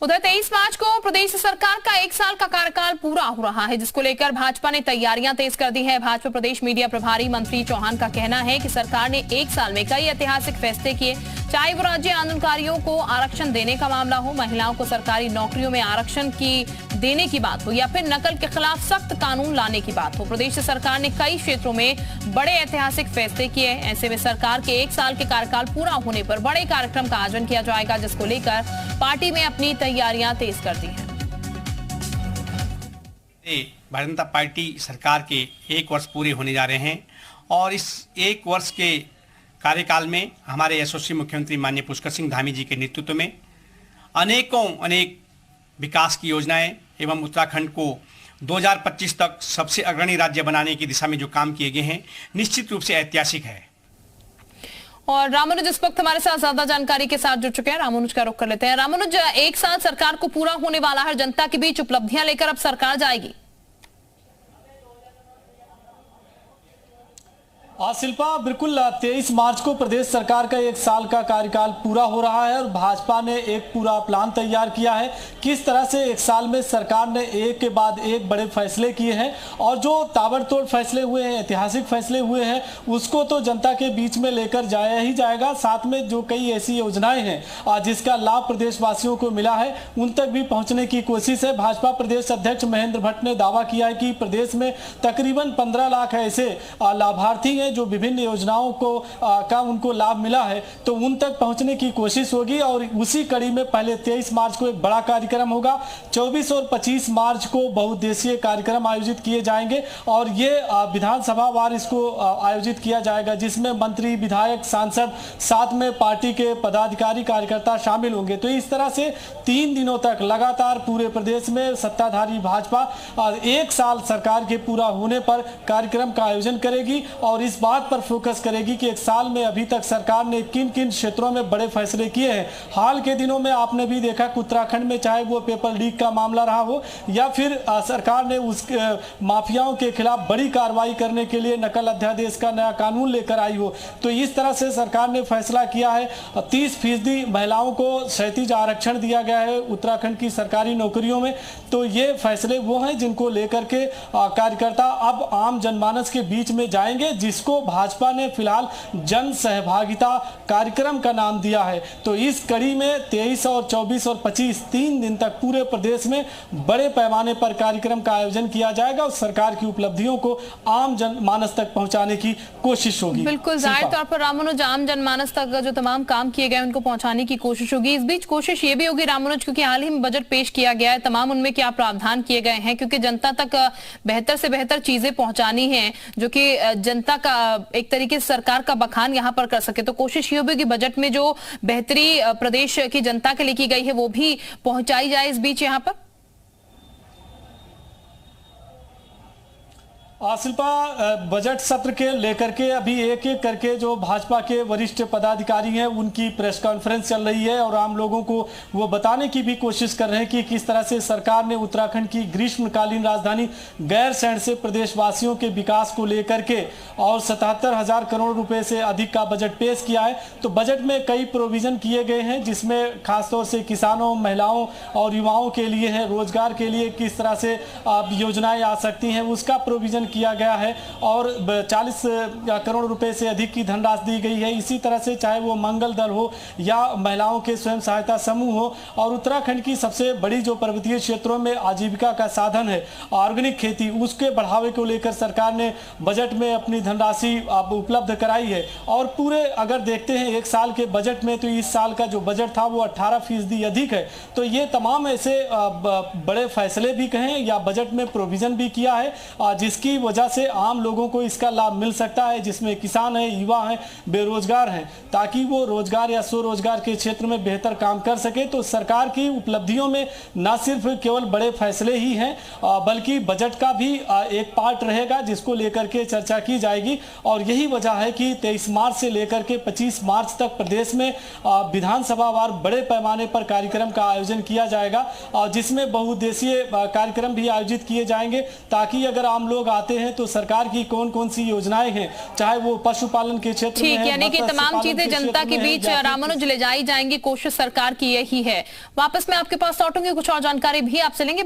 उधर 23 मार्च को प्रदेश सरकार का 1 साल का कार्यकाल पूरा हो रहा है, जिसको लेकर भाजपा ने तैयारियां तेज कर दी है। भाजपा प्रदेश मीडिया प्रभारी मंत्री चौहान का कहना है कि सरकार ने 1 साल में कई ऐतिहासिक फैसले किए, चाहे वो राज्य आंदोलनकारियों को आरक्षण देने का मामला हो, महिलाओं को सरकारी नौकरियों में आरक्षण की देने की बात हो, या फिर नकल के खिलाफ सख्त कानून लाने की बात हो। प्रदेश सरकार ने कई क्षेत्रों में बड़े ऐतिहासिक फैसले किए। ऐसे में सरकार के 1 साल के कार्यकाल पूरा होने पर बड़े कार्यक्रम का आयोजन किया जाएगा, जिसको लेकर पार्टी में अपनी तैयारियां तेज कर दी हैं। भारतीय जनता पार्टी सरकार के 1 वर्ष पूरे होने जा रहे हैं और इस 1 वर्ष के कार्यकाल में हमारे यशस्वी मुख्यमंत्री माननीय पुष्कर सिंह धामी जी के नेतृत्व में अनेक विकास की योजनाएं एवं उत्तराखंड को 2025 तक सबसे अग्रणी राज्य बनाने की दिशा में जो काम किए गए हैं, निश्चित रूप से ऐतिहासिक है। और रामानुज इस वक्त हमारे साथ ज्यादा जानकारी के साथ जुड़ चुके हैं। रामानुज का रुख कर लेते हैं। रामानुज, 1 साल सरकार को पूरा होने वाला है, जनता के बीच उपलब्धियां लेकर अब सरकार जाएगी। शिल्पा, बिल्कुल 23 मार्च को प्रदेश सरकार का 1 साल का कार्यकाल पूरा हो रहा है और भाजपा ने एक पूरा प्लान तैयार किया है किस तरह से 1 साल में सरकार ने एक के बाद एक बड़े फैसले किए हैं और जो ताबड़तोड़ फैसले हुए हैं, ऐतिहासिक फैसले हुए हैं, उसको तो जनता के बीच में लेकर जाया ही जाएगा। साथ में जो कई ऐसी योजनाएं हैं जिसका लाभ प्रदेशवासियों को मिला है, उन तक भी पहुंचने की कोशिश है। भाजपा प्रदेश अध्यक्ष महेंद्र भट्ट ने दावा किया है कि प्रदेश में तकरीबन 15 लाख ऐसे लाभार्थी हैं जो विभिन्न योजनाओं को का उनको लाभ मिला है, तो उन तक पहुंचने की कोशिश होगी। और उसी कड़ी में पहले 23 मार्च को एक बड़ा कार्यक्रम होगा, 24 और 25 मार्च को बहुउद्देशीय कार्यक्रम आयोजित किए जाएंगे और ये विधानसभा वार इसको आयोजित किया जाएगा, जिसमें मंत्री, विधायक, सांसद, साथ में पार्टी के पदाधिकारी, कार्यकर्ता शामिल होंगे। तो इस तरह से 3 दिनों तक लगातार पूरे प्रदेश में सत्ताधारी भाजपा 1 साल सरकार के पूरा होने पर कार्यक्रम का आयोजन करेगी और इस बात पर फोकस करेगी कि 1 साल में अभी तक सरकार ने किन किन क्षेत्रों में बड़े फैसले किए हैं। हाल के दिनों में आपने भी देखा कि उत्तराखंड में चाहे वो पेपर लीक का मामला रहा हो या फिर सरकार ने उस माफियाओं के खिलाफ बड़ी कार्रवाई करने के लिए नकल अध्यादेश का नया कानून लेकर आई हो, तो इस तरह से सरकार ने फैसला किया है। 30% महिलाओं को क्षैतिज आरक्षण दिया गया है उत्तराखंड की सरकारी नौकरियों में। तो ये फैसले वो हैं जिनको लेकर के कार्यकर्ता अब आम जनमानस के बीच में जाएंगे, जिसको भाजपा ने फिलहाल जन सहभागिता कार्यक्रम का नाम दिया है। तो इस कड़ी में 23 और 24 और 25 3 दिन तक पूरे प्रदेश में बड़े पैमाने पर कार्यक्रम का आयोजन किया जाएगा और सरकार की उपलब्धियों को आम जनमानस तक पहुंचाने की कोशिश होगी। बिल्कुल, जाहिर तौर पर रामानुज, आम जनमानस तक जो तमाम काम किए गए उनको पहुंचाने की कोशिश होगी। इस बीच कोशिश ये भी होगी रामानुज, क्योंकि हाल ही में बजट पेश किया गया है, तमाम उनमें क्या प्रावधान किए गए हैं, क्योंकि जनता तक बेहतर से बेहतर चीजें पहुंचानी है जो कि जनता का एक तरीके से सरकार का बखान यहां पर कर सके। तो कोशिश ये होगी कि बजट में जो बेहतरी प्रदेश की जनता के लिए की गई है वो भी पहुंचाई जाए इस बीच यहां पर। शिल्पा, बजट सत्र के लेकर के अभी एक एक करके जो भाजपा के वरिष्ठ पदाधिकारी हैं उनकी प्रेस कॉन्फ्रेंस चल रही है और आम लोगों को वो बताने की भी कोशिश कर रहे हैं कि किस तरह से सरकार ने उत्तराखंड की ग्रीष्मकालीन राजधानी गैरसैंण से प्रदेशवासियों के विकास को लेकर के और 77,000 करोड़ रुपए से अधिक का बजट पेश किया है। तो बजट में कई प्रोविजन किए गए हैं, जिसमें खासतौर से किसानों, महिलाओं और युवाओं के लिए है, रोजगार के लिए किस तरह से योजनाएं आ सकती हैं उसका प्रोविजन किया गया है और 40 करोड़ रुपए से अधिक की धनराशि दी गई है। इसी तरह से चाहे वो मंगल दल हो या महिलाओं के स्वयं सहायता समूह हो, और उत्तराखंड की सबसे बड़ी जो पर्वतीय क्षेत्रों में आजीविका का साधन है ऑर्गेनिक खेती, उसके बढ़ावे को लेकर सरकार ने बजट में अपनी धनराशि उपलब्ध कराई है। और पूरे अगर देखते हैं 1 साल के बजट में, तो इस साल का जो बजट था वो 18% अधिक है। तो ये तमाम ऐसे बड़े फैसले भी कहें या बजट में प्रोविजन भी किया है जिसकी वजह से आम लोगों को इसका लाभ मिल सकता है, जिसमें किसान हैं, युवा हैं, बेरोजगार हैं, ताकि वो रोजगार या स्वरोजगार के क्षेत्र में बेहतर काम कर सके। तो सरकार की उपलब्धियों में न सिर्फ केवल बड़े फैसले ही हैं बल्कि बजट का भी एक पार्ट रहेगा जिसको लेकर के चर्चा की जाएगी। और यही वजह है कि 23 मार्च से लेकर के 25 मार्च तक प्रदेश में विधानसभा वार बड़े पैमाने पर कार्यक्रम का आयोजन किया जाएगा, जिसमें बहुउद्देशीय कार्यक्रम भी आयोजित किए जाएंगे, ताकि अगर आम लोग आते हैं तो सरकार की कौन कौन सी योजनाएं हैं, चाहे वो पशुपालन के क्षेत्र में ठीक, है, यानी कि मत्स्य तमाम पालन चीजें के जनता क्षेत्र के में है, बीच या फिर रामानुज ले जाई जाएंगी, कोशिश सरकार की यही है। वापस मैं आपके पास लौटूंगी, कुछ और जानकारी भी आपसे लेंगे।